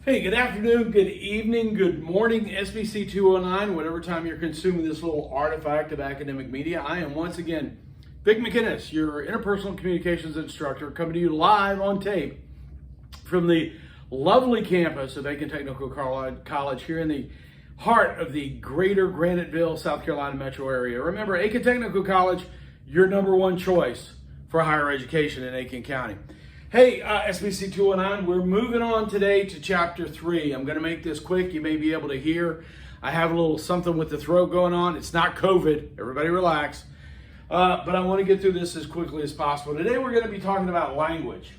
Hey, good afternoon, good evening, good morning, SPC-209, whatever time you're consuming this little artifact of academic media. I am once again Vic McInnes, your interpersonal communications instructor, coming to you live on tape from the lovely campus of Aiken Technical College here in the heart of the greater Graniteville, South Carolina metro area. Remember, Aiken Technical College, your number one choice for higher education in Aiken County. Hey, SPC-209, we're moving on today to Chapter 3. I'm going to make this quick. You may be able to hear. I have a little something with the throat going on. It's not COVID. Everybody relax. But I want to get through this as quickly as possible. Today we're going to be talking about language.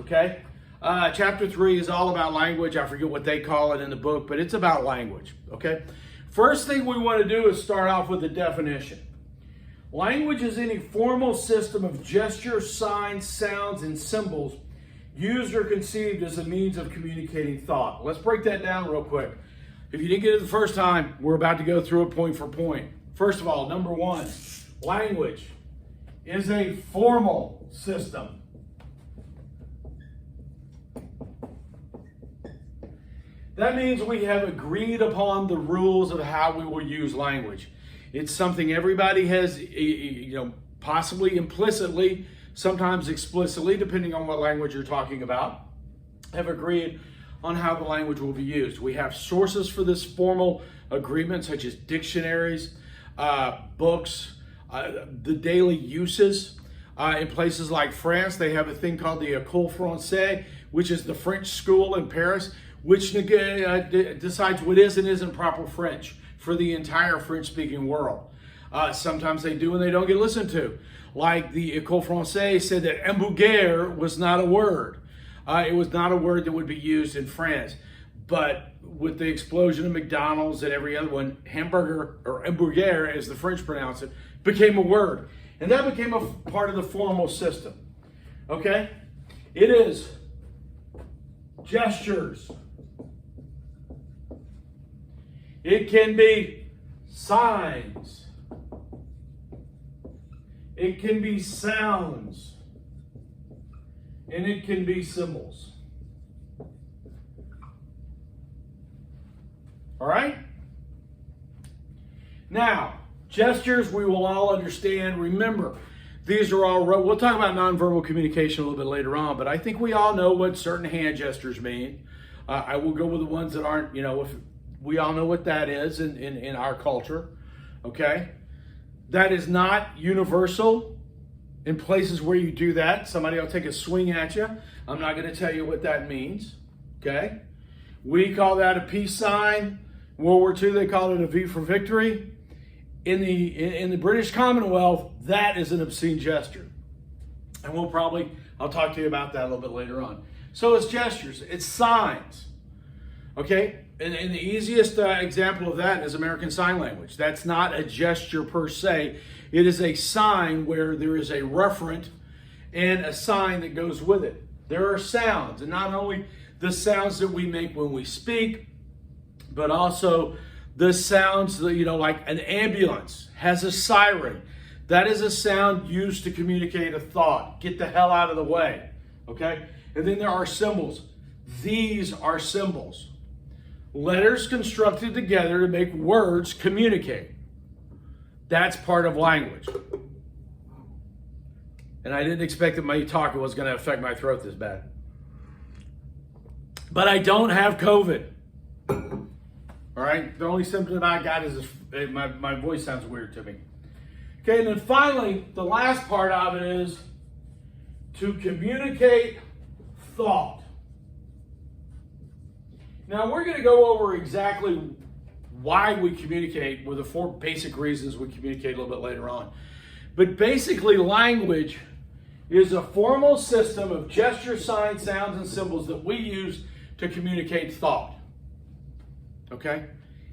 Okay? Chapter 3 is all about language. I forget what they call it in the book, but it's about language. Okay? First thing we want to do is start off with a definition. Language is any formal system of gestures, signs, sounds, and symbols used or conceived as a means of communicating thought. Let's break that down real quick. If you didn't get it the first time, we're about to go through it point for point. First of all, number one, language is a formal system. That means we have agreed upon the rules of how we will use language. It's something everybody has, possibly implicitly, sometimes explicitly, depending on what language you're talking about, have agreed on how the language will be used. We have sources for this formal agreement, such as dictionaries, books, the daily uses. In places like France, they have a thing called the École Française, which is the French school in Paris, which decides what is and isn't proper French for the entire French-speaking world. Sometimes they do and they don't get listened to. Like the École Française said that hamburger was not a word. It was not a word that would be used in France. But with the explosion of McDonald's and every other one, hamburger, or hamburger as the French pronounce it, became a word. And that became a part of the formal system. Okay? It is gestures. It can be signs. It can be sounds. And it can be symbols. All right? Now, gestures we will all understand. Remember, these are all, we'll talk about nonverbal communication a little bit later on, but I think we all know what certain hand gestures mean. I will go with the ones that aren't, if we all know what that is in our culture, okay? That is not universal in places where you do that. Somebody will take a swing at you. I'm not going to tell you what that means, okay? We call that a peace sign. World War II, they called it a V for victory. In the British Commonwealth, that is an obscene gesture. And I'll talk to you about that a little bit later on. So it's gestures, it's signs, okay? And the easiest example of that is American Sign Language. That's not a gesture per se. It is a sign where there is a referent and a sign that goes with it. There are sounds, and not only the sounds that we make when we speak, but also the sounds that, like an ambulance has a siren. That is a sound used to communicate a thought. Get the hell out of the way, okay? And then there are symbols. These are symbols. Letters constructed together to make words communicate. That's part of language. And I didn't expect that my talk was going to affect my throat this bad. But I don't have COVID. All right? The only symptom I got is my voice sounds weird to me. Okay, and then finally, the last part of it is to communicate thought. Now, we're going to go over exactly why we communicate, with the four basic reasons we communicate a little bit later on. But basically, language is a formal system of gestures, signs, sounds, and symbols that we use to communicate thought. Okay?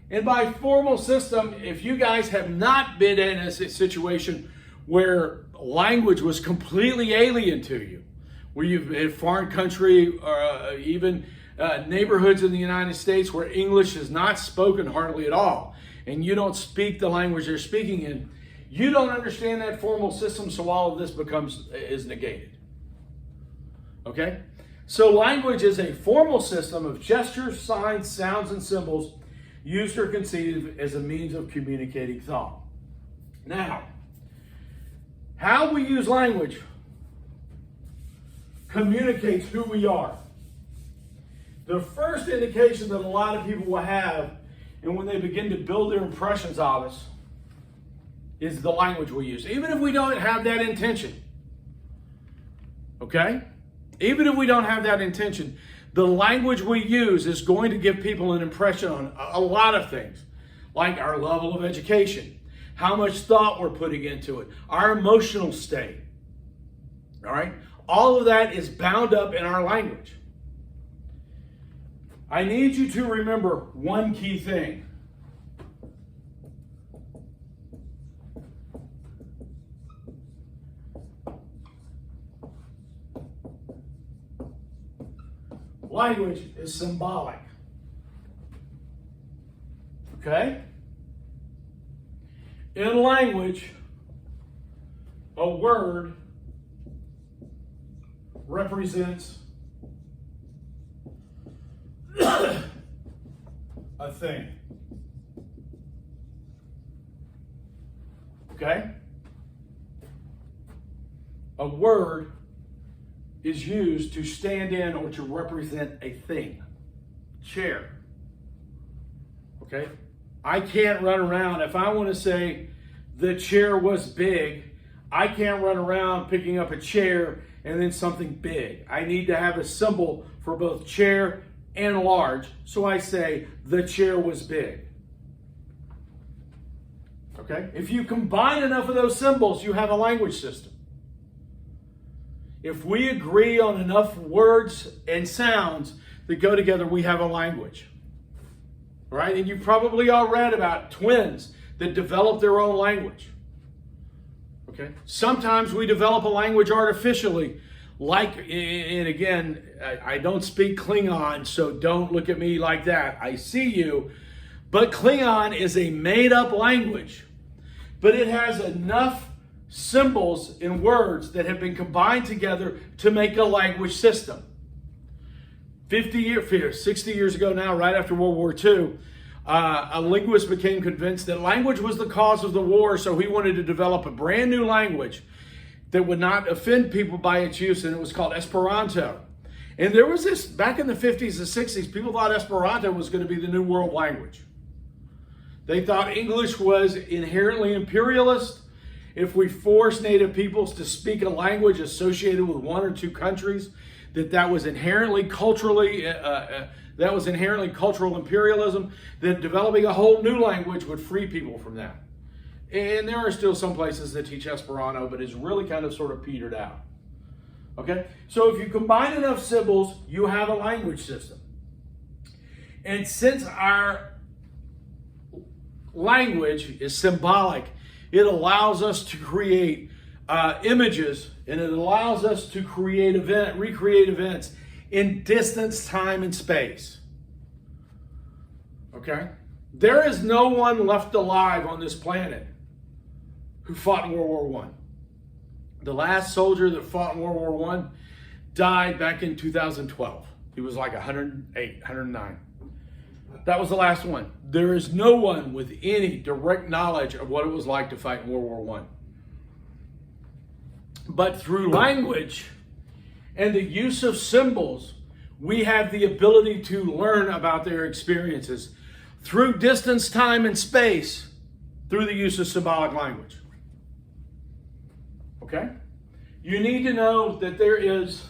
And by formal system, if you guys have not been in a situation where language was completely alien to you, where you've been in a foreign country, or even neighborhoods in the United States where English is not spoken hardly at all, and you don't speak the language they're speaking in, you don't understand that formal system, so all of this is negated. Okay? So language is a formal system of gestures, signs, sounds, and symbols used or conceived as a means of communicating thought. Now, how we use language communicates who we are. The first indication that a lot of people will have, and when they begin to build their impressions of us, is the language we use, even if we don't have that intention. Okay? Even if we don't have that intention, the language we use is going to give people an impression on a lot of things, like our level of education, how much thought we're putting into it, our emotional state. All right? All of that is bound up in our language. I need you to remember one key thing. Language is symbolic. Okay? In language, a word represents a thing. Okay? A word is used to stand in or to represent a thing. Chair. Okay? I can't run around. If I want to say the chair was big, I can't run around picking up a chair and then something big. I need to have a symbol for both chair and large, so I say the chair was big. Okay? If you combine enough of those symbols, you have a language system. If we agree on enough words and sounds that go together, we have a language. Right? And you've probably all read about twins that develop their own language. Okay? Sometimes we develop a language artificially, like, and again, I don't speak Klingon, so don't look at me like that. I see you. But Klingon is a made-up language, but it has enough symbols and words that have been combined together to make a language system. 60 years ago now, right after World War II, a linguist became convinced that language was the cause of the war, so he wanted to develop a brand new language that would not offend people by its use, and it was called Esperanto. And there was this, back in the 50s and 60s, people thought Esperanto was going to be the new world language. They thought English was inherently imperialist. If we force native peoples to speak a language associated with one or two countries, that was inherently cultural imperialism, that developing a whole new language would free people from that. And there are still some places that teach Esperanto, but it's really kind of sort of petered out. Okay? So if you combine enough symbols, you have a language system. And since our language is symbolic, it allows us to create images, and it allows us to recreate events in distance, time, and space. Okay? There is no one left alive on this planet who fought in World War I. The last soldier that fought in World War I died back in 2012. He was like 108, 109. That was the last one. There is no one with any direct knowledge of what it was like to fight in World War I. But through language and the use of symbols, we have the ability to learn about their experiences through distance, time, and space through the use of symbolic language. Okay? You need to know that there is,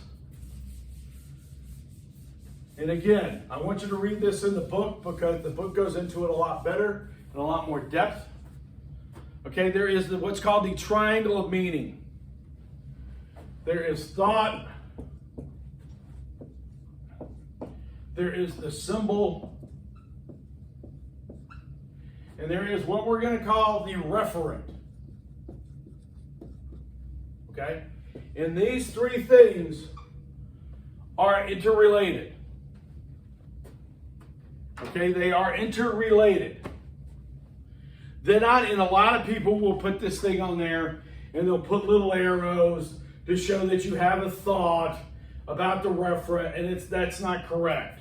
and again, I want you to read this in the book because the book goes into it a lot better and a lot more depth. Okay, there is what's called the triangle of meaning. There is thought, there is the symbol, and there is what we're going to call the referent. Okay? And these three things are interrelated. Okay? They are interrelated. They're not, and a lot of people will put this thing on there and they'll put little arrows to show that you have a thought, about the referent, and that's not correct.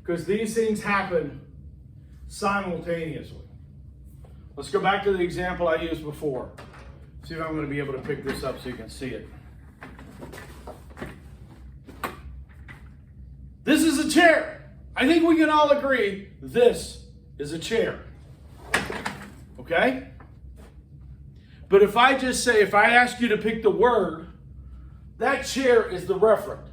Because these things happen simultaneously. Let's go back to the example I used before. See if I'm going to be able to pick this up so you can see it. This is a chair. I think we can all agree this is a chair. Okay? But if I just say, if I ask you to pick the word, that chair is the referent.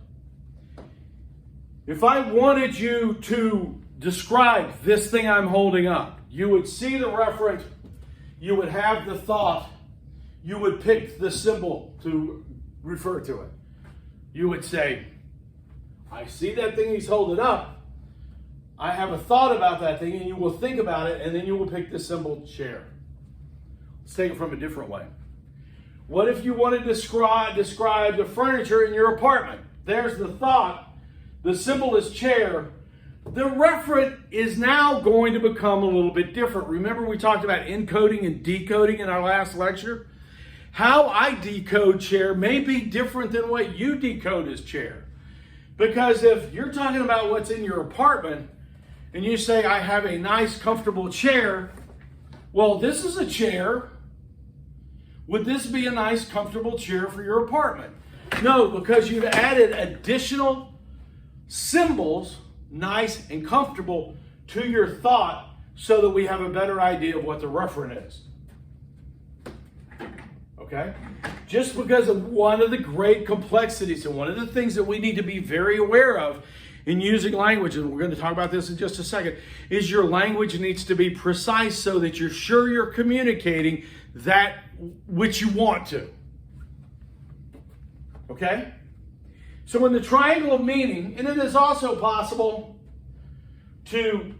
If I wanted you to describe this thing I'm holding up, you would see the referent, you would have the thought, you would pick the symbol to refer to it. You would say, I see that thing he's holding up. I have a thought about that thing, and you will think about it, and then you will pick the symbol chair. Let's take it from a different way. What if you want to describe the furniture in your apartment? There's the thought. The symbol is chair. The referent is now going to become a little bit different. Remember we talked about encoding and decoding in our last lecture? How I decode chair may be different than what you decode as chair. Because if you're talking about what's in your apartment and you say, I have a nice, comfortable chair, well, this is a chair. Would this be a nice, comfortable chair for your apartment? No, because you've added additional symbols, nice and comfortable, to your thought so that we have a better idea of what the referent is. Okay? Just because of one of the great complexities and one of the things that we need to be very aware of in using language, and we're going to talk about this in just a second, is your language needs to be precise so that you're sure you're communicating that which you want to. Okay? So in the triangle of meaning, and it is also possible to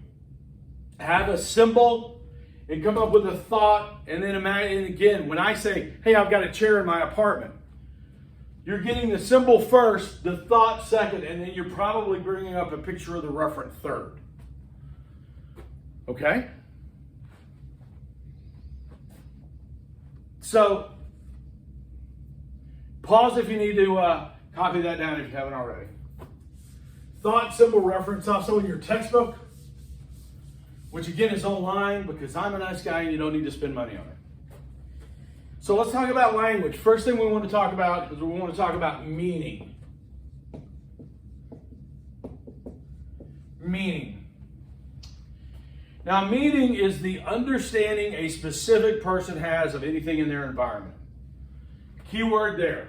have a symbol and come up with a thought, and then imagine, and again, when I say, hey, I've got a chair in my apartment, you're getting the symbol first, the thought second, and then you're probably bringing up a picture of the referent third. Okay? So, pause if you need to copy that down if you haven't already. Thought, symbol, reference, also in your textbook, which again is online because I'm a nice guy and you don't need to spend money on it. So let's talk about language. First thing we want to talk about is we want to talk about meaning. Meaning. Now, meaning is the understanding a specific person has of anything in their environment. Key word there.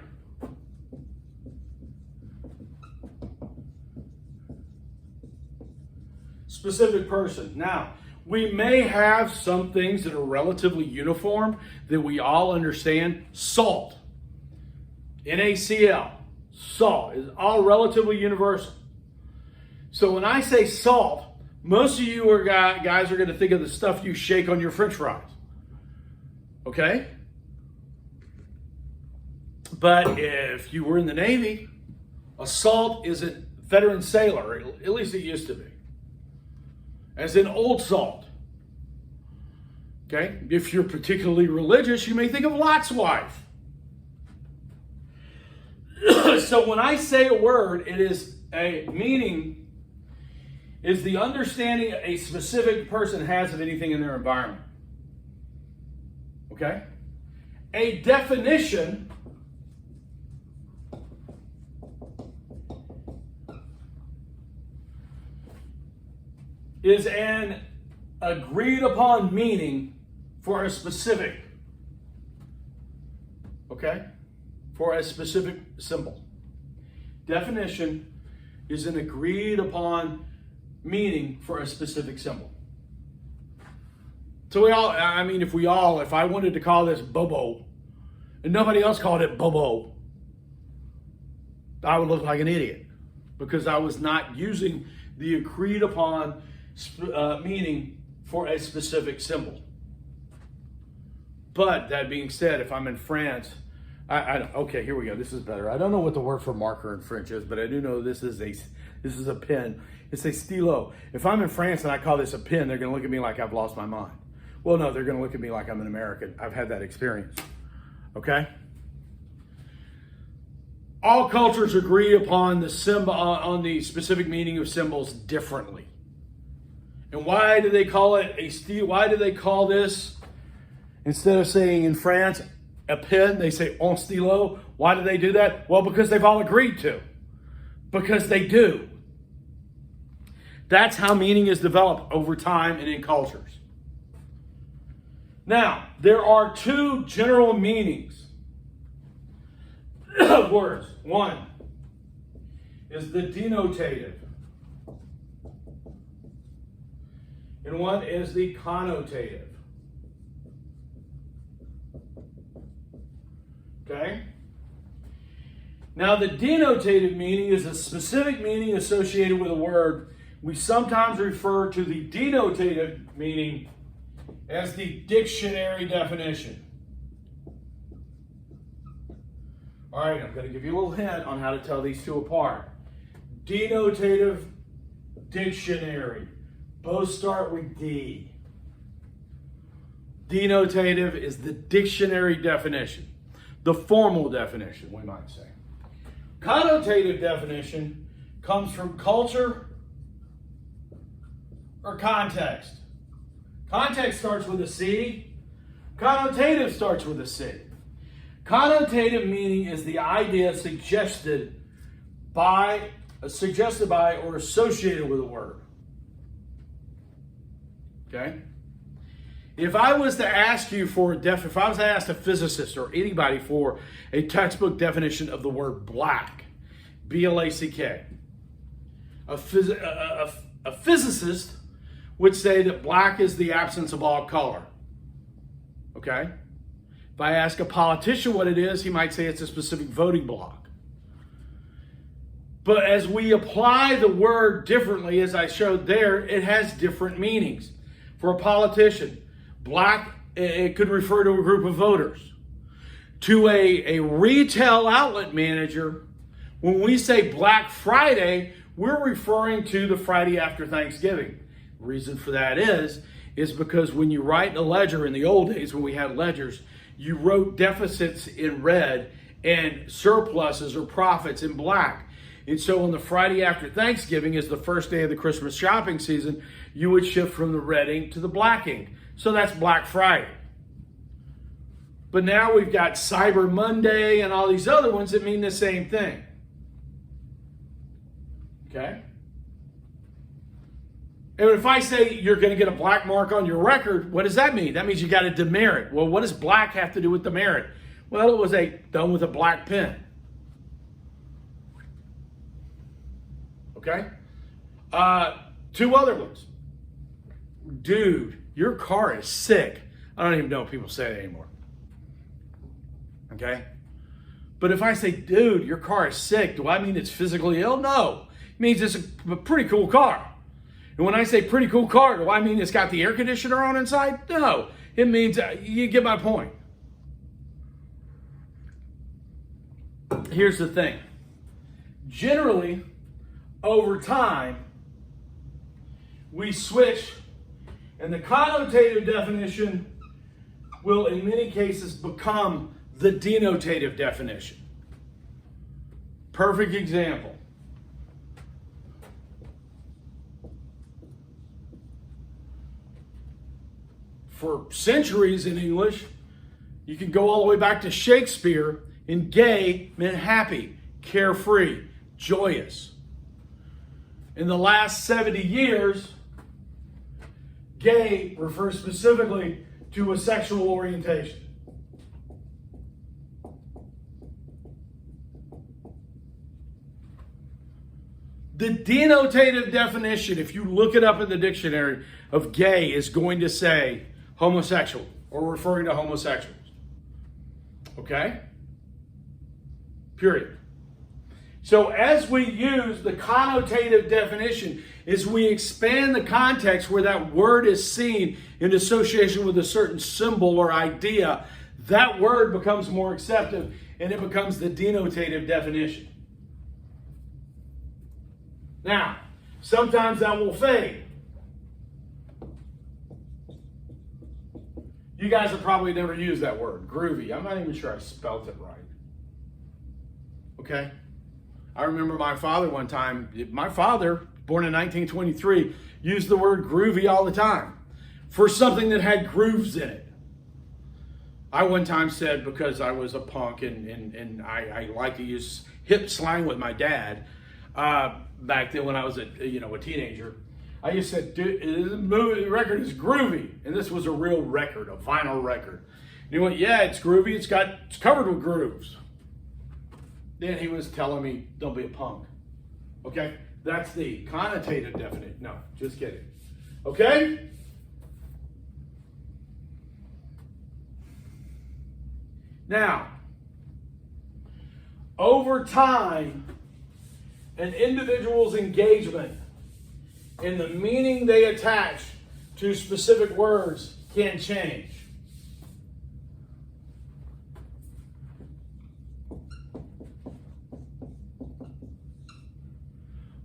Specific person. Now, we may have some things that are relatively uniform that we all understand. Salt. NaCl. Salt is all relatively universal. So when I say salt, most of you guys are going to think of the stuff you shake on your French fries. Okay? But if you were in the Navy, a salt is a veteran sailor, at least it used to be. As in old salt. Okay? If you're particularly religious, you may think of Lot's wife. So when I say a word, it is a meaning, is the understanding a specific person has of anything in their environment. Okay? A definition is an agreed upon meaning for a specific, okay? For a specific symbol. Definition is an agreed upon meaning for a specific symbol. So if I wanted to call this Bobo and nobody else called it Bobo, I would look like an idiot because I was not using the agreed upon meaning for a specific symbol. But that being said, if I'm in France, okay, here we go. This is better. I don't know what the word for marker in French is, but I do know this is a pen. It's a stylo. If I'm in France and I call this a pen, they're going to look at me like I've lost my mind. Well, no, they're going to look at me like I'm an American. I've had that experience. Okay? All cultures agree upon the symbol on the specific meaning of symbols differently. And why do they call it a style? Why do they call this, instead of saying in France a pen, they say un stylo? Why do they do that? Well, because they've all agreed to. Because they do. That's how meaning is developed over time and in cultures. Now, there are two general meanings of words. One is the denotative, and one is the connotative. Okay? Now, the denotative meaning is a specific meaning associated with a word. We sometimes refer to the denotative meaning as the dictionary definition. All right, I'm going to give you a little hint on how to tell these two apart. Denotative, dictionary. Both start with D. Denotative is the dictionary definition, the formal definition, we might say. Connotative definition comes from culture or context. Context starts with a C. Connotative starts with a C. Connotative meaning is the idea suggested by or associated with a word. Okay? If I was to ask you for if I was to ask a physicist or anybody for a textbook definition of the word black, B-L-A-C-K, a physicist would say that black is the absence of all color. Okay? If I ask a politician what it is, he might say it's a specific voting block. But as we apply the word differently, as I showed there, it has different meanings. For a politician, black, it could refer to a group of voters. To a retail outlet manager, when we say Black Friday, we're referring to the Friday after Thanksgiving. The reason for that is because when you write a ledger in the old days, when we had ledgers, you wrote deficits in red and surpluses or profits in black. And so on the Friday after Thanksgiving is the first day of the Christmas shopping season, you would shift from the red ink to the black ink. So that's Black Friday. But now we've got Cyber Monday and all these other ones that mean the same thing. Okay? And if I say you're going to get a black mark on your record, what does that mean? That means you got a demerit. Well, what does black have to do with demerit? Well, it was done with a black pen. Okay? Two other ones. Dude, your car is sick. I don't even know if people say it anymore. Okay? But if I say, dude, your car is sick, do I mean it's physically ill? No. It means it's a pretty cool car. And when I say pretty cool car, do I mean it's got the air conditioner on inside? No. It means, you get my point. Here's the thing. Generally, over time, we switch, and the connotative definition will in many cases become the denotative definition. Perfect example. For centuries in English, you can go all the way back to Shakespeare, and gay meant happy, carefree, joyous. In the last 70 years, gay refers specifically to a sexual orientation. The denotative definition, if you look it up in the dictionary, of gay is going to say homosexual or referring to homosexuals. Okay? Period. So as we use the connotative definition, as we expand the context where that word is seen in association with a certain symbol or idea, that word becomes more accepted and it becomes the denotative definition. Now, sometimes that will fade. You guys have probably never used that word, groovy. I'm not even sure I spelled it right. Okay? I remember my father one time, my father, born in 1923, used the word groovy all the time for something that had grooves in it. I one time said, because I was a punk and I like to use hip slang with my dad, back then when I was a teenager, I just said, dude, the record is groovy. And this was a real record, a vinyl record. And he went, yeah, it's groovy. It's covered with grooves. Then he was telling me, don't be a punk. Okay? That's the connotative definition. No, just kidding. Okay? Now, over time, an individual's engagement and the meaning they attach to specific words can change.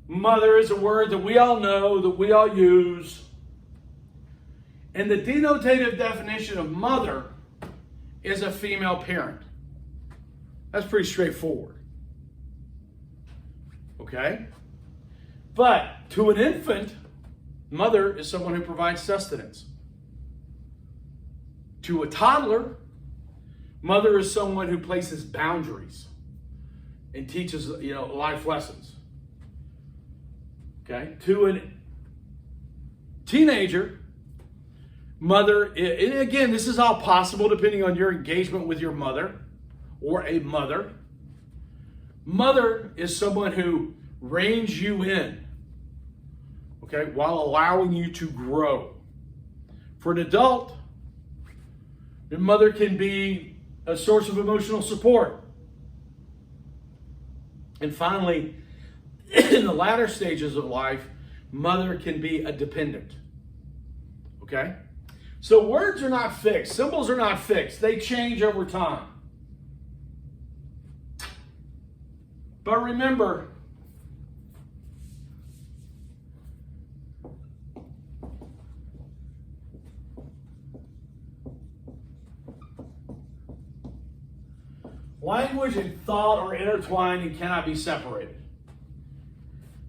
Mother is a word that we all know, that we all use. And the denotative definition of mother is a female parent. That's pretty straightforward. Okay? But to an infant, mother is someone who provides sustenance. To a toddler, mother is someone who places boundaries and teaches, life lessons. Okay? To a teenager, mother, and again, this is all possible depending on your engagement with your mother or a mother. Mother is someone who reins you in, okay, while allowing you to grow. For an adult, the mother can be a source of emotional support. And finally, in the latter stages of life, mother can be a dependent. Okay? So words are not fixed. Symbols are not fixed. They change over time. But remember, language and thought are intertwined and cannot be separated.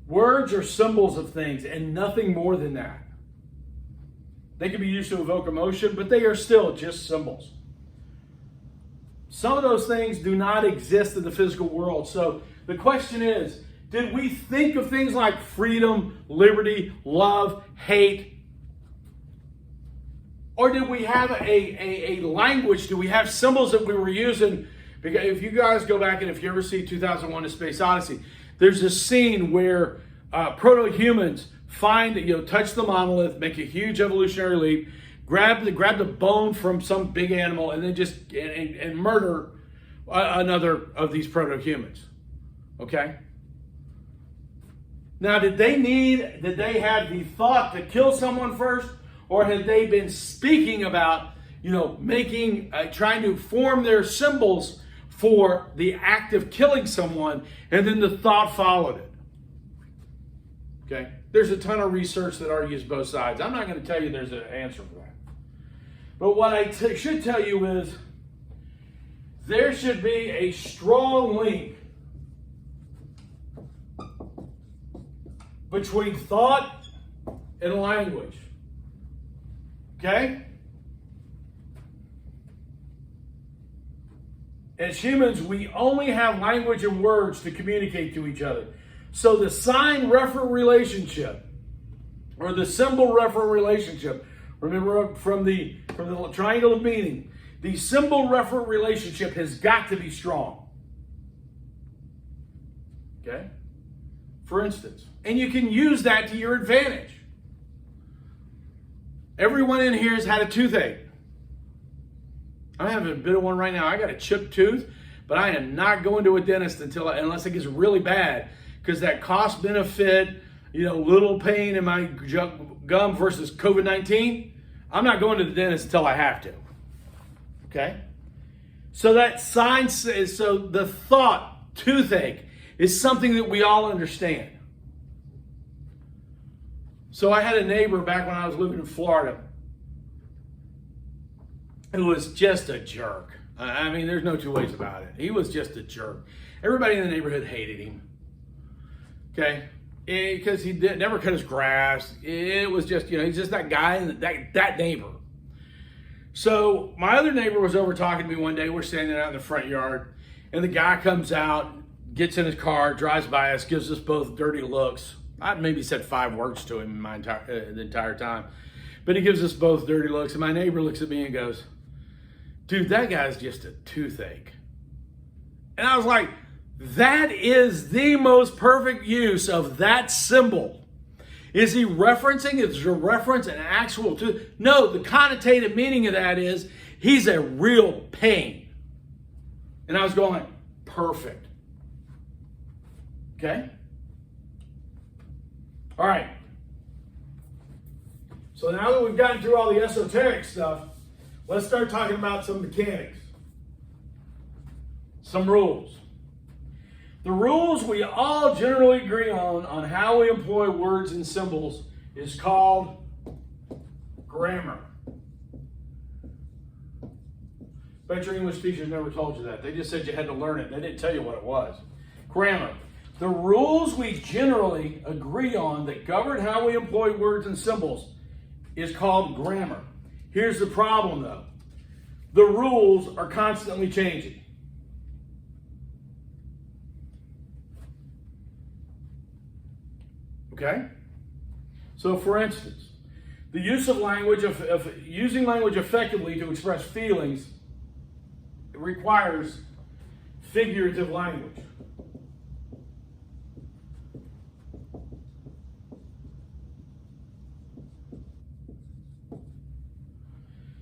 Words are symbols of things and nothing more than that. They can be used to evoke emotion, but they are still just symbols. Some of those things do not exist in the physical world. So the question is, did we think of things like freedom, liberty, love, hate? Or did we have a language? Do we have symbols that we were using? Because if you guys go back and if you ever see 2001: A Space Odyssey, there's a scene where proto-humans touch the monolith, make a huge evolutionary leap, grab the bone from some big animal, and then just and murder another of these proto-humans. Okay? Now, did they have the thought to kill someone first, or had they been speaking about, trying to form their symbols for the act of killing someone, and then the thought followed it? Okay? There's a ton of research that argues both sides. I'm not going to tell you there's an answer for that. But what I should tell you is there should be a strong link between thought and language. Okay? As humans, we only have language and words to communicate to each other. So the sign-referent relationship, or the symbol-referent relationship, remember from the triangle of meaning, the symbol-referent relationship has got to be strong. Okay? For instance, and you can use that to your advantage. Everyone in here has had a toothache. I'm having a bit of one right now. I got a chipped tooth, but I am not going to a dentist unless it gets really bad, because that cost benefit, little pain in my gum versus COVID-19, I'm not going to the dentist until I have to. Okay? So that sign says, so the thought, toothache, is something that we all understand. So I had a neighbor back when I was living in Florida who was just a jerk. I mean, there's no two ways about it. He was just a jerk. Everybody in the neighborhood hated him. Okay, because he never cut his grass. It was just, he's just that guy and that neighbor. So my other neighbor was over talking to me one day. We're standing out in the front yard, and the guy comes out, gets in his car, drives by us, gives us both dirty looks. I maybe said 5 words to him the entire time, but he gives us both dirty looks. And my neighbor looks at me and goes, "Dude, that guy's just a toothache." And I was like, that is the most perfect use of that symbol. Is he referencing? Is your reference an actual tooth? No, the connotative meaning of that is he's a real pain. And I was going, perfect. Okay? All right. So now that we've gotten through all the esoteric stuff, let's start talking about some mechanics. Some rules. The rules we all generally agree on how we employ words and symbols is called grammar. Bet your English teachers never told you that. They just said you had to learn it. They didn't tell you what it was. Grammar. The rules we generally agree on that govern how we employ words and symbols is called grammar. Here's the problem though. The rules are constantly changing. Okay? So for instance, the use of language, using language effectively to express feelings, it requires figurative language.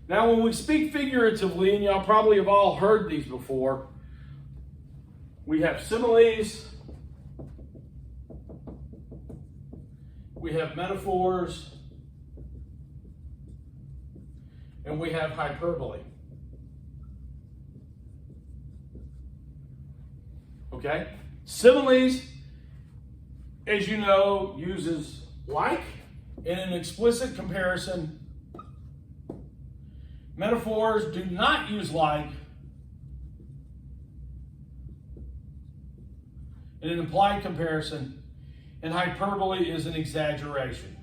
Now, when we speak figuratively, and y'all probably have all heard these before, we have similes, we have metaphors, and we have hyperbole. Okay? Similes, as you know, uses like in an explicit comparison. Metaphors do not use like in an implied comparison. And hyperbole is an exaggeration.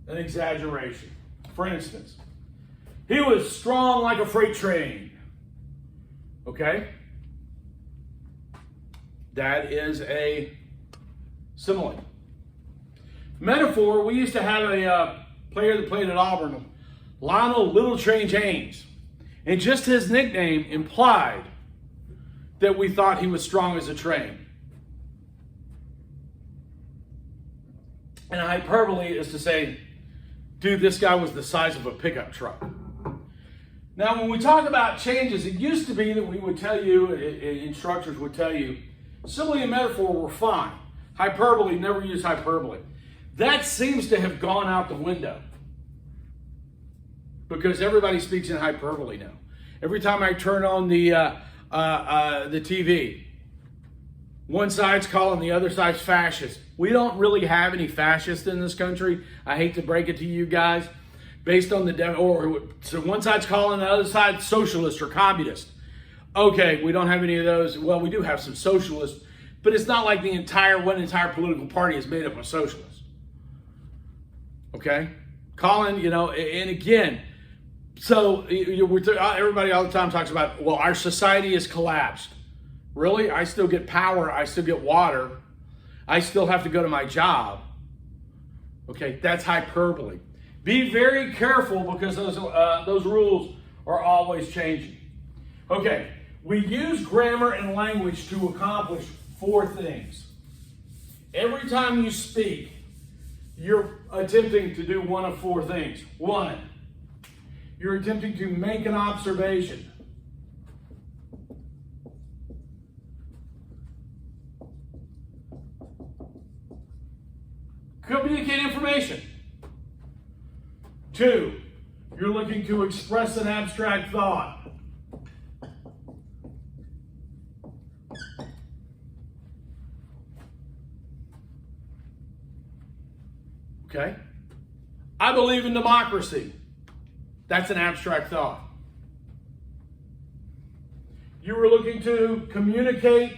An exaggeration. For instance, he was strong like a freight train. Okay? That is a simile. Metaphor, we used to have a player that played at Auburn, Lionel Little Train James. And just his nickname implied that we thought he was strong as a train. And hyperbole is to say, dude, this guy was the size of a pickup truck. Now, when we talk about changes, it used to be that we would tell you, instructors would tell you, simile and metaphor were fine. Hyperbole, never use hyperbole. That seems to have gone out the window because everybody speaks in hyperbole now. Every time I turn on the TV, one side's calling the other side's fascist. We don't really have any fascists in this country. I hate to break it to you guys. Based on so one side's calling the other side socialist or communist. Okay, we don't have any of those. Well, we do have some socialists, but it's not like one entire political party is made up of socialists. Okay? Colin, and again, so everybody all the time talks about, well, our society has collapsed. Really? I still get power. I still get water. I still have to go to my job. Okay, that's hyperbole. Be very careful because those rules are always changing. Okay, we use grammar and language to accomplish 4 things. Every time you speak, you're attempting to do one of 4 things. 1, you're attempting to make an observation. Communicate information. 2, you're looking to express an abstract thought. Okay? I believe in democracy. That's an abstract thought. were looking to communicate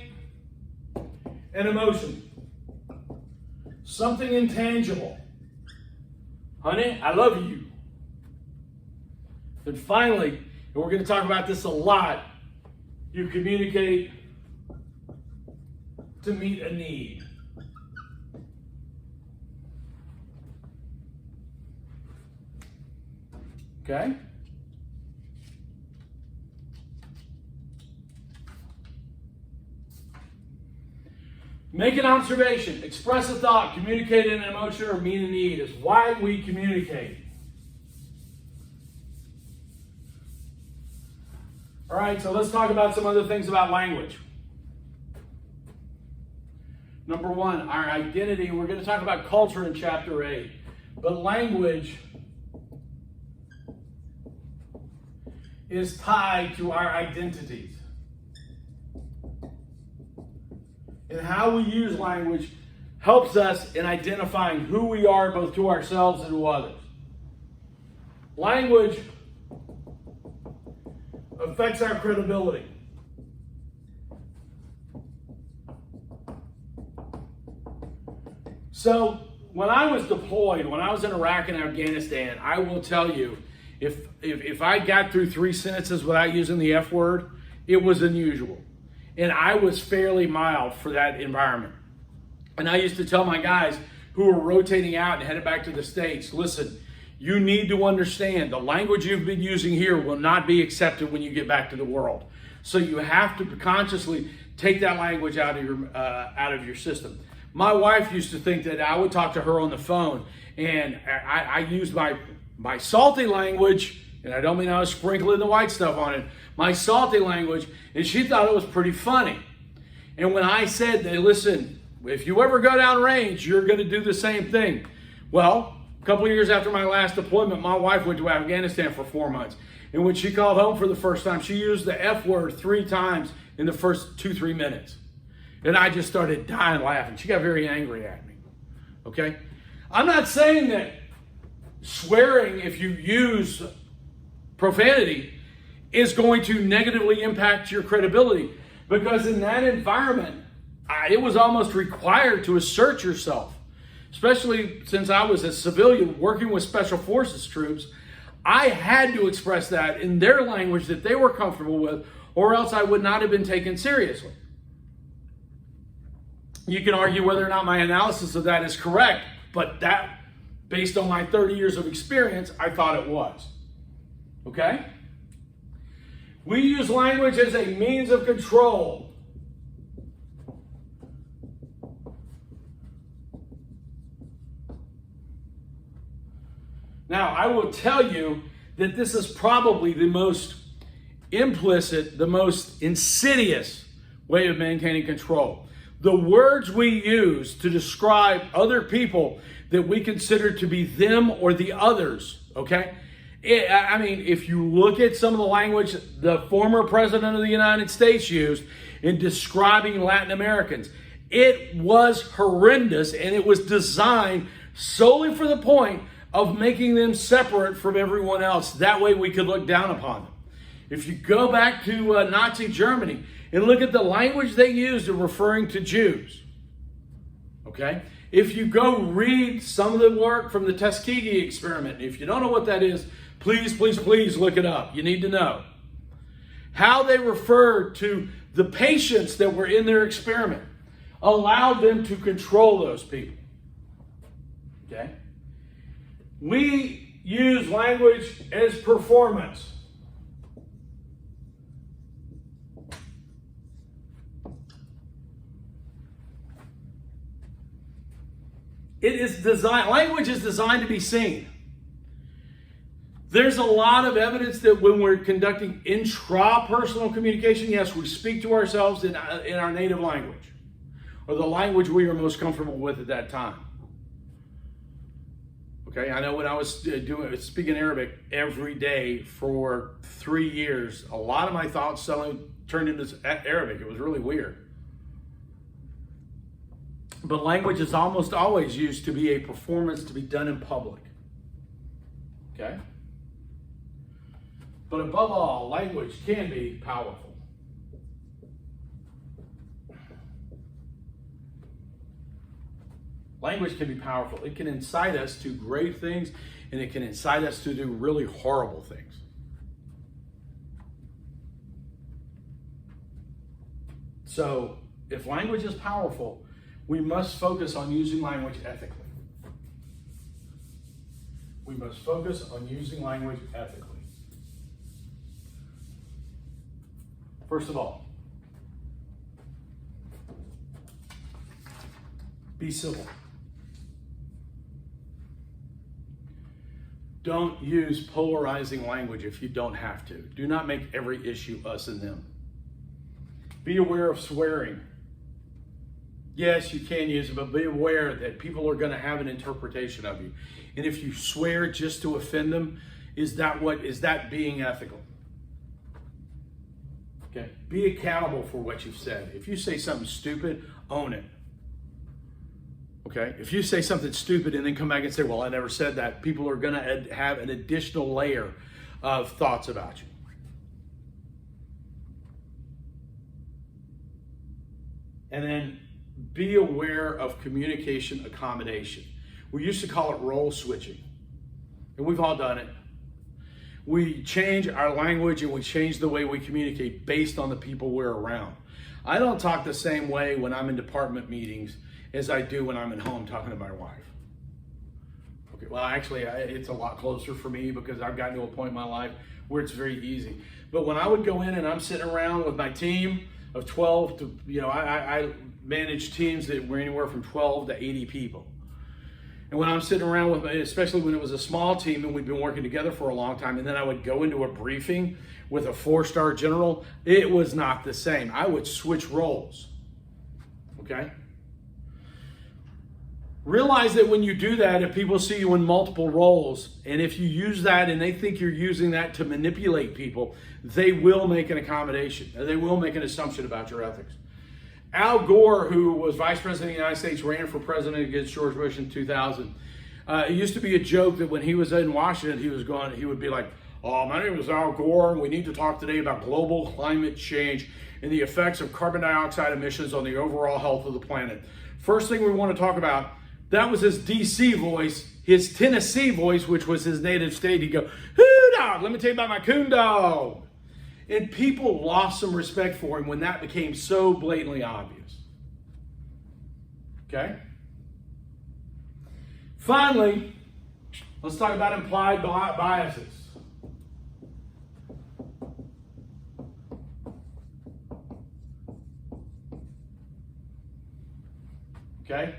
an emotion, something intangible. Honey, I love you. And finally, and we're going to talk about this a lot, you communicate to meet a need. Okay? Make an observation, express a thought, communicate an emotion, or meet a need is why we communicate. All right, so let's talk about some other things about language. Number one, our identity. We're going to talk about culture in chapter 8. But language is tied to our identities. And how we use language helps us in identifying who we are both to ourselves and to others. Language affects our credibility. So when I was deployed, when I was in Iraq and Afghanistan, I will tell you, if I got through 3 sentences without using the F word, it was unusual. And I was fairly mild for that environment. And I used to tell my guys who were rotating out and headed back to the States, listen, you need to understand the language you've been using here will not be accepted when you get back to the world. So you have to consciously take that language out of your system. My wife used to think that I would talk to her on the phone, and I used my salty language, and I don't mean I was sprinkling the white stuff on it, my salty language, and she thought it was pretty funny. And when I said that, listen, if you ever go down range, you're going to do the same thing. Well, a couple of years after my last deployment, my wife went to Afghanistan for 4 months. And when she called home for the first time, she used the F word 3 times in the first 2-3 minutes. And I just started dying laughing. She got very angry at me. Okay? I'm not saying that swearing, if you use profanity, is going to negatively impact your credibility. Because in that environment, it was almost required to assert yourself. Especially since I was a civilian working with Special Forces troops, I had to express that in their language that they were comfortable with, or else I would not have been taken seriously. You can argue whether or not my analysis of that is correct, but that, based on my 30 years of experience, I thought it was. Okay? We use language as a means of control. Now, I will tell you that this is probably the most implicit, the most insidious way of maintaining control. The words we use to describe other people that we consider to be them or the others, okay? I mean, if you look at some of the language the former president of the United States used in describing Latin Americans, it was horrendous, and it was designed solely for the point of making them separate from everyone else. That way we could look down upon them. If you go back to Nazi Germany and look at the language they used in referring to Jews, okay? If you go read some of the work from the Tuskegee experiment, if you don't know what that is, please, please, please look it up. You need to know. How they referred to the patients that were in their experiment allowed them to control those people, okay? We use language as performance. Language is designed to be seen. There's a lot of evidence that when we're conducting intrapersonal communication, yes, we speak to ourselves in our native language, or the language we are most comfortable with at that time. Okay, I know when I was speaking Arabic every day for 3 years, a lot of my thoughts suddenly turned into Arabic. It was really weird. But language is almost always used to be a performance to be done in public. Okay? But above all, language can be powerful. Language can be powerful. It can incite us to great things, and it can incite us to do really horrible things. So, if language is powerful, we must focus on using language ethically. We must focus on using language ethically. First of all, be civil. Don't use polarizing language if you don't have to. Do not make every issue us and them. Be aware of swearing. Yes, you can use it, but be aware that people are going to have an interpretation of you. And if you swear just to offend them, is that being ethical? Okay. Be accountable for what you've said. If you say something stupid, own it. Okay. If you say something stupid and then come back and say, well, I never said that, people are going to have an additional layer of thoughts about you. And then be aware of communication accommodation. We used to call it role switching, and we've all done it. We change our language and we change the way we communicate based on the people we're around. I don't talk the same way when I'm in department meetings as I do when I'm at home talking to my wife. Okay, well, actually, it's a lot closer for me because I've gotten to a point in my life where it's very easy. But when I would go in and I'm sitting around with my team of 12 to, I managed teams that were anywhere from 12 to 80 people. And when I'm sitting around with, especially when it was a small team and we'd been working together for a long time, and then I would go into a briefing with a 4-star general, it was not the same. I would switch roles, okay? Realize that when you do that, if people see you in multiple roles, and if you use that and they think you're using that to manipulate people, they will make an accommodation. They will make an assumption about your ethics. Al Gore, who was Vice President of the United States, ran for president against George Bush in 2000. It used to be a joke that when he was in Washington, he would be like, oh, my name is Al Gore, and we need to talk today about global climate change and the effects of carbon dioxide emissions on the overall health of the planet. First thing we want to talk about, that was his DC voice. His Tennessee voice, which was his native state, he'd go, hoo dog, let me tell you about my coon dog. And people lost some respect for him when that became so blatantly obvious. Okay? Finally, let's talk about implied biases. Okay?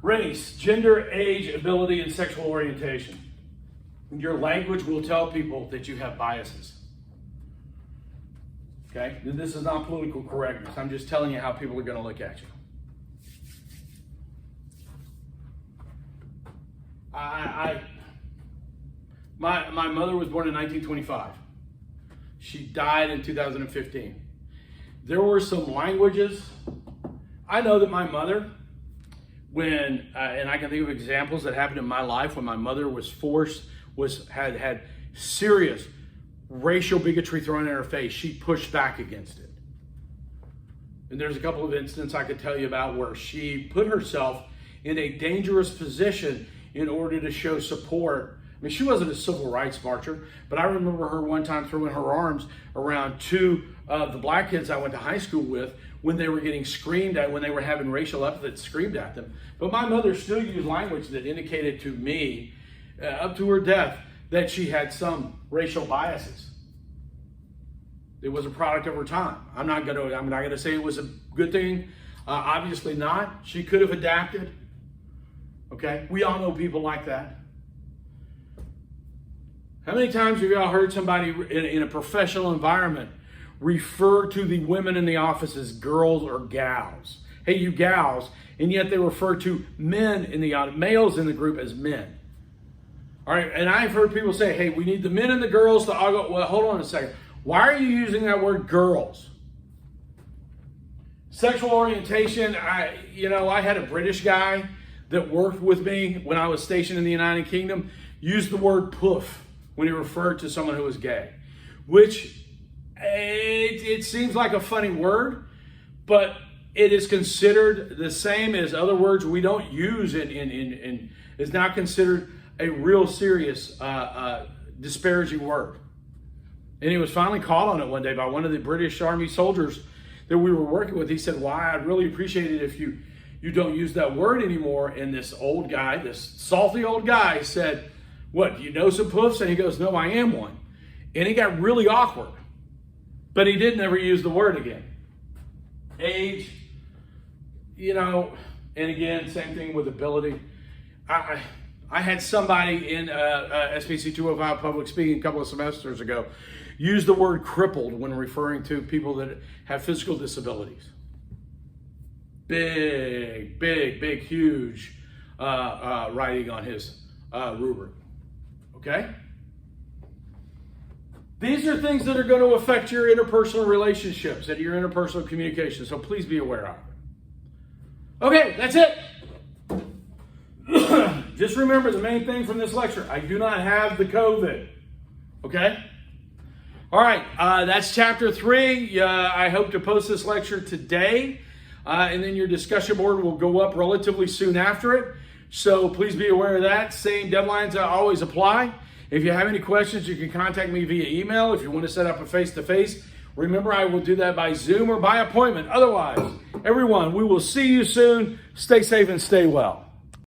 Race, gender, age, ability, and sexual orientation. Your language will tell people that you have biases. Okay? This is not political correctness. I'm just telling you how people are going to look at you. My mother was born in 1925. She died in 2015. There were some languages. I know that my mother, and I can think of examples that happened in my life when my mother was had serious racial bigotry thrown in her face. She pushed back against it. And there's a couple of instances I could tell you about where she put herself in a dangerous position in order to show support. I mean, she wasn't a civil rights marcher, but I remember her one time throwing her arms around two of the black kids I went to high school with when they were getting screamed at, when they were having racial epithets screamed at them. But my mother still used language that indicated to me, up to her death, that she had some racial biases. It was a product of her time. I'm not gonna say it was a good thing. Obviously not. She could have adapted. Okay, we all know people like that. How many times have y'all heard somebody in a professional environment refer to the women in the office as girls or gals? Hey, you gals, and yet they refer to men in the males in the group as men. All right, and I've heard people say, hey, we need the men and the girls to all go. Well, hold on a second. Why are you using that word girls? Sexual orientation, I had a British guy that worked with me when I was stationed in the United Kingdom, used the word poof when he referred to someone who was gay, which it seems like a funny word, but it is considered the same as other words we don't use in is not considered a real serious disparaging word. And he was finally called on it one day by one of the British Army soldiers that we were working with. He said, "Why, I'd really appreciate it if you don't use that word anymore." And this old guy, this salty old guy said, "What, do you know some poofs?" And he goes, "No, I am one." And it got really awkward. But he did never use the word again. Age, and again, same thing with ability. I had somebody in SPC-205 public speaking a couple of semesters ago use the word crippled when referring to people that have physical disabilities. Big, huge writing on his rubric. Okay? These are things that are going to affect your interpersonal relationships and your interpersonal communication, so please be aware of it. Okay, that's it. Just remember the main thing from this lecture. I do not have the COVID. Okay? All right, that's chapter 3. I hope to post this lecture today, and then your discussion board will go up relatively soon after it. So please be aware of that. Same deadlines always apply. If you have any questions, you can contact me via email. If you want to set up a face-to-face, remember I will do that by Zoom or by appointment. Otherwise, everyone, we will see you soon. Stay safe and stay well.